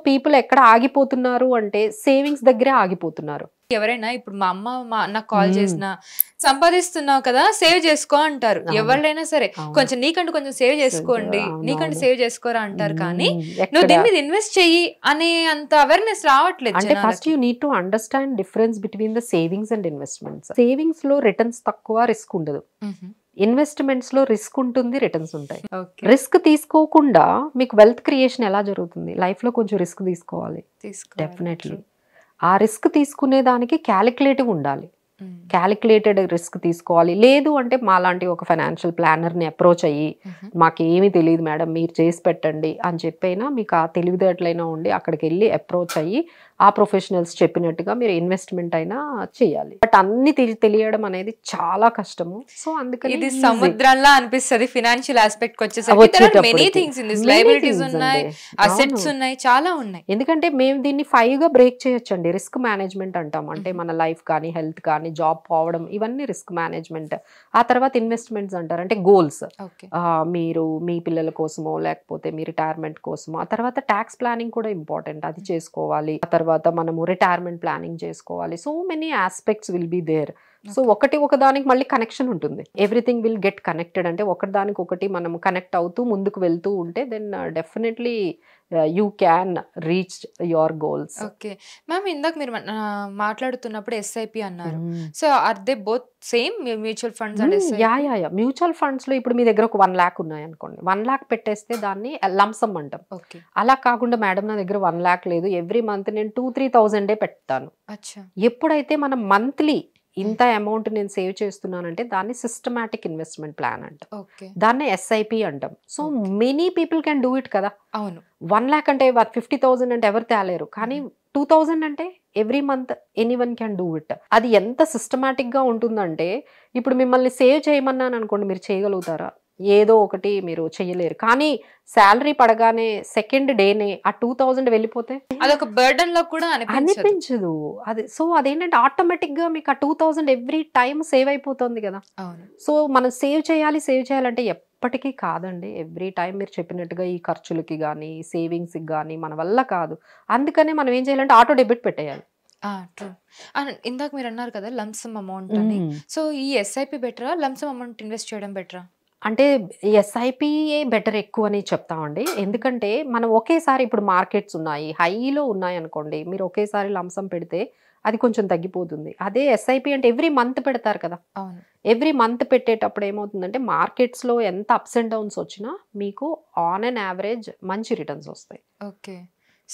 People ఎక్కడ ఆగిపోతున్నారు అంటే savings దగ్గరే ఆగిపోతున్నారు. ఎవరైనా ఇప్పుడు మా అమ్మ నాకు కాల్ చేసిన సంపాదిస్తున్నావు కదా సేవ్ చేసుకో అంటారు. ఎవరైనా సరే కొంచెం నీకంటూ కొంచెం సేవ్ చేసుకోండి, నీకంటూ సేవ్ చేసుకోరా అంటారు. కానీ నువ్వు దీని మీద ఇన్వెస్ట్ చెయ్యి అనే అంత అవేర్నెస్ రావట్లేదు. అంటే first you need to understand difference between the savings and investments. Savings లో రిటర్న్స్ తక్కువ, రిస్క్ ఉండదు. ఇన్వెస్ట్మెంట్స్ లో రిస్క్ ఉంటుంది, రిటర్న్స్ ఉంటాయి. రిస్క్ తీసుకోకుండా మీకు వెల్త్ క్రియేషన్ ఎలా జరుగుతుంది? లైఫ్ లో కొంచెం రిస్క్ తీసుకోవాలి డెఫినెట్లీ. ఆ రిస్క్ తీసుకునే దానికి క్యాలిక్యులేటివ్ ఉండాలి. క్యాలిక్యులేటెడ్ రిస్క్ తీసుకోవాలి. లేదు అంటే మాలాంటి ఒక ఫైనాన్షియల్ ప్లానర్ని అప్రోచ్ అయ్యి మాకేమీ తెలియదు మేడం మీరు చేసి పెట్టండి అని చెప్పైనా మీకు ఆ తెలివితేటలైనా ఉండి అక్కడికి వెళ్ళి అప్రోచ్ అయ్యి ఆ ప్రొఫెషనల్స్ చెప్పినట్టుగా మీరు ఇన్వెస్ట్మెంట్ అయినా చేయాలి. బట్ అన్ని తెలియడం అనేది చాలా కష్టము. సో అందుకని ఇది సముద్రంలా అనిపిస్తుంది ఫినాన్షియల్ ఆస్పెక్ట్ వచ్చేసరికి. Many things in this, liabilities ఉన్నాయి, అసెట్స్ ఉన్నాయి, చాలా ఉన్నాయి. ఎందుకంటే మేము దీన్ని 5 గా బ్రేక్ చేయొచ్చండి. రిస్క్ మేనేజ్మెంట్ అంటాం. అంటే మన లైఫ్ కానీ, హెల్త్ కానీ, జాబ్ పోవడం, ఇవన్నీ రిస్క్ మేనేజ్మెంట్. ఆ తర్వాత ఇన్వెస్ట్మెంట్స్ అంటారు. అంటే గోల్స్, మీరు మీ పిల్లల కోసమో లేకపోతే మీ రిటైర్మెంట్ కోసమో. ఆ తర్వాత ట్యాక్స్ ప్లానింగ్ కూడా ఇంపార్టెంట్, అది చేసుకోవాలి. ఆ తర్వాత మనము రిటైర్మెంట్ ప్లానింగ్ చేసుకోవాలి. So many aspects will be there. So ఒకదానికి మళ్ళీ కనెక్షన్ ఉంటుంది. Everything will get connected. అంటే ఒకదానికి ఒకటి మనం కనెక్ట్ అవుతూ ముందుకు వెళ్తూ ఉంటే then definitely you can reach your goals. Okay ma'am, ఇందాక మీరు మాట్లాడుతున్నప్పుడు ఎస్ఐపి అన్నారు. So are they both same mutual funds? Yeah mutual funds లో ఇప్పుడు మీ దగ్గర ఒక 1 lakh ఉన్నాయి అనుకోండి. 1 lakh పెట్టేస్తే దాన్ని లంసమ్ అంటాం. అలా కాకుండా మేడం నా దగ్గర 1 lakh లేదు, ఎవ్రీ మంత్ నేను 2-3,000 పెడతాను. ఎప్పుడైతే మనం మంత్లీ ఇంత అమౌంట్ నేను సేవ్ చేస్తున్నానంటే దాన్ని సిస్టమాటిక్ ఇన్వెస్ట్మెంట్ ప్లాన్ అంటాం. దాన్ని ఎస్ఐపి అంటాం. So many people can do it కదా. అవును, 1 lakh అంటే 50,000 అంటే ఎవరు తేలేరు. కానీ 2,000 అంటే every month anyone can do it. అది ఎంత సిస్టమాటిక్ గా ఉంటుందంటే ఇప్పుడు మిమ్మల్ని సేవ్ చేయమన్నాను అనుకోండి, మీరు చేయగలుగుతారా? ఏదో ఒకటి మీరు చెయ్యలేరు. కానీ శాలరీ పడగానే సెకండ్ డేనే ఆ 2,000 వెళ్ళిపోతే అదొక బర్డన్ లో కూడా అనిపించదు. అది సో అదేంటంటే ఆటోమేటిక్ గా మీకు ఆ 2,000 ఎవ్రీ టైం సేవ్ అయిపోతుంది కదా. సో మనం సేవ్ చేయాలంటే ఎప్పటికీ కాదండి. ఎవ్రీ టైం మీరు చెప్పినట్టుగా ఈ ఖర్చులకి కానీ సేవింగ్స్కి కానీ మన వల్ల కాదు. అందుకనే మనం ఏం చేయాలంటే ఆటో డెబిట్ పెట్టేయాలి. ట్రూ. ఇందాక మీరు అన్నారు కదా లంసమ్ అమౌంట్ అని. సో ఈ ఎస్ఐపి బెటరా, లంసమ్ అమౌంట్ ఇన్వెస్ట్ చేయడం బెటరా? అంటే ఎస్ఐపిఏ బెటర్ ఎక్కువ అని చెప్తామండి. ఎందుకంటే మనం ఒకేసారి ఇప్పుడు మార్కెట్స్ ఉన్నాయి, హైలో ఉన్నాయి అనుకోండి, మీరు ఒకేసారి లంసం పెడితే అది కొంచెం తగ్గిపోతుంది. అదే ఎస్ఐపి అంటే ఎవ్రీ మంత్ పెడతారు కదా. ఎవ్రీ మంత్ పెట్టేటప్పుడు ఏమవుతుందంటే మార్కెట్స్లో ఎంత అప్స్ అండ్ డౌన్స్ వచ్చినా మీకు ఆన్ అండ్ యావరేజ్ మంచి రిటర్న్స్ వస్తాయి.